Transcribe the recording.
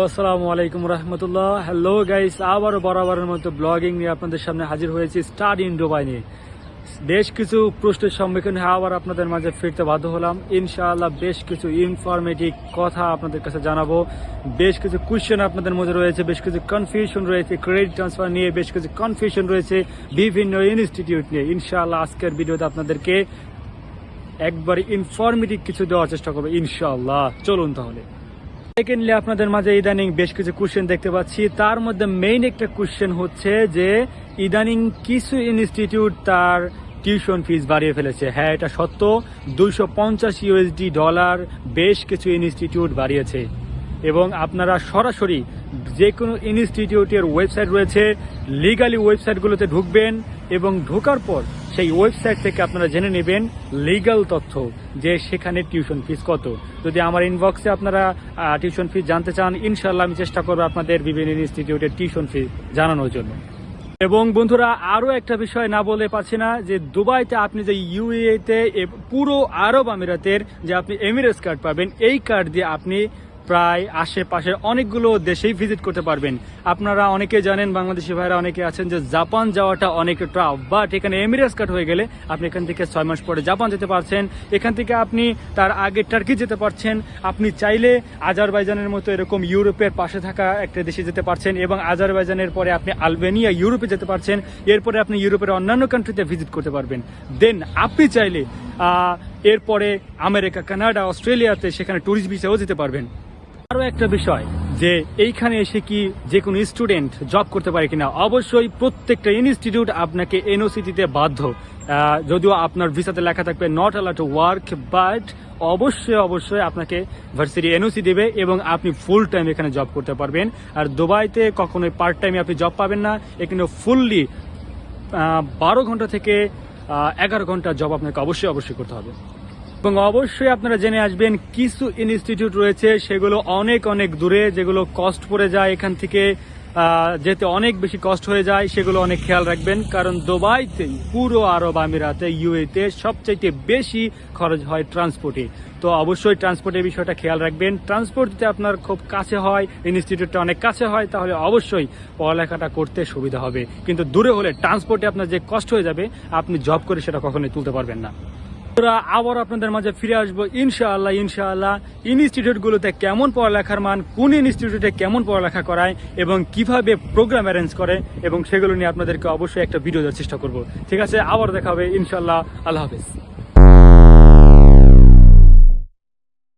আসসালামু আলাইকুম রহমতুল্লাহ। Hello guys, আবারও বরাবরের মতো ব্লগিং নিয়ে আপনাদের সামনে হাজির হয়েছি স্টাডি ইন দুবাই নিয়ে। বেশ কিছু প্রশ্নের সম্মুখীন হয়ে আবার আপনাদের মাঝে ফিরতে বাধ্য হলাম। ইনশাআল্লাহ বেশ কিছু ইনফরমেটিভ কথা আপনাদের কাছে জানাবো। বেশ কিছু কোয়েশ্চেন আপনাদের মধ্যে রয়েছে, বেশ কিছু কনফিউশন রয়েছে ক্রেডিট ট্রান্সফার নিয়ে, বেশ কিছু কনফিউশন রয়েছে বিভিন্ন ইনস্টিটিউট নিয়ে। ইনশাআল্লাহ আজকের ভিডিওতে আপনাদেরকে একবার ইনফরমেটিভ কিছু দেওয়ার চেষ্টা করবো ইনশাআল্লাহ। চলুন তাহলে। সেকেন্ডলি আপনাদের মাঝে ইদানিং বেশ কিছু কোশ্চেন দেখতে পাচ্ছি। তার মধ্যে মেইন একটা কোশ্চেন হচ্ছে যে ইদানিং কিছু ইনস্টিটিউট তার টিউশন ফিস বাড়িয়ে ফেলেছে। হ্যাঁ, এটা সত্য। $250 বেশ কিছু ইনস্টিটিউট বাড়িয়েছে এবং আপনারা সরাসরি যে কোনো ইনস্টিটিউটের ওয়েবসাইট রয়েছে, লিগালি ওয়েবসাইটগুলোতে ঢুকবেন এবং ঢোকার পর সেই ওয়েবসাইট থেকে আপনারা জেনে নেবেন লিগ্যাল তথ্য যে সেখানে টিউশন ফিস কত। যদি আমার ইনবক্সে আপনারা টিউশন ফিস জানতে চান, ইনশাল্লাহ আমি চেষ্টা করবো আপনাদের বিভিন্ন ইনস্টিটিউটের টিউশন ফিস জানানোর জন্য। এবং বন্ধুরা, আরও একটা বিষয় না বলে পারছি না যে দুবাইতে আপনি যে ইউএইতে পুরো আরব আমিরাতের যে আপনি এমিরেটস কার্ড পাবেন, এই কার্ড দিয়ে আপনি প্রায় আশেপাশের অনেকগুলো দেশেই ভিজিট করতে পারবেন। আপনারা অনেকে জানেন, বাংলাদেশি ভাইরা অনেকে আছেন যে জাপান যাওয়াটা অনেক টাফ, বাট এখানে এমিরেটস কার্ড হয়ে গেলে আপনি এখান থেকে 6 মাস পরে জাপান যেতে পারছেন। এখান থেকে আপনি তার আগে টার্কি যেতে পারছেন। আপনি চাইলে আজারবাইজানের মতো এরকম ইউরোপের পাশে থাকা একটা দেশে যেতে পারছেন এবং আজারবাইজানের পরে আপনি আলবেনিয়া ইউরোপে যেতে পারছেন। এরপরে আপনি ইউরোপের অন্যান্য কান্ট্রিতে ভিজিট করতে পারবেন। দেন আপনি চাইলে এরপরে আমেরিকা, কানাডা, অস্ট্রেলিয়াতে সেখানে ট্যুরিস্ট ভিসাও যেতে পারবেন। আরও একটা বিষয় যে এইখানে এসে কি যে কোনো স্টুডেন্ট জব করতে পারে কিনা। অবশ্যই প্রত্যেকটা ইনস্টিটিউট আপনাকে এনওসি দিতে বাধ্য। যদিও আপনার ভিসাতে লেখা থাকবে not allowed to work, but অবশ্যই আপনাকে ভার্সিটি এনওসি দেবে এবং আপনি ফুল টাইম এখানে জব করতে পারবেন। আর দুবাইতে কখনোই পার্ট টাইমে আপনি জব পাবেন না। এখানে ফুললি 12 ঘন্টা থেকে 11 ঘন্টা জব আপনাকে অবশ্যই করতে হবে। এবং অবশ্যই আপনারা জেনে আসবেন কিছু ইনস্টিটিউট রয়েছে সেগুলো অনেক দূরে, যেগুলো কস্ট পড়ে যায়, এখান থেকে যেতে অনেক বেশি কষ্ট হয়ে যায়। সেগুলো অনেক খেয়াল রাখবেন, কারণ দুবাইতেই পুরো আরব আমিরাতে ইউএইতে সবচাইতে বেশি খরচ হয় ট্রান্সপোর্টে। তো অবশ্যই ট্রান্সপোর্টের বিষয়টা খেয়াল রাখবেন। ট্রান্সপোর্ট যদি আপনার খুব কাছে হয়, ইনস্টিটিউটটা অনেক কাছে হয়, তাহলে অবশ্যই পড়ালেখাটা করতে সুবিধা হবে। কিন্তু দূরে হলে ট্রান্সপোর্টে আপনার যে কষ্ট হয়ে যাবে, আপনি জব করে সেটা কখনোই তুলতে পারবেন না। আবার আপনাদের মাঝে ফিরে আসবো ইনশাআল্লাহ। ইনস্টিটিউটগুলোতে কেমন পড়ালেখার মান, কোন ইনস্টিটিউটে কেমন পড়ালেখা করায় এবং কিভাবে প্রোগ্রাম অ্যারেঞ্জ করে, এবং সেগুলো নিয়ে আপনাদেরকে অবশ্যই একটা ভিডিও দেওয়ার চেষ্টা করব। ঠিক আছে, আবার দেখা হবে ইনশাআল্লাহ। আল্লাহ হাফেজ।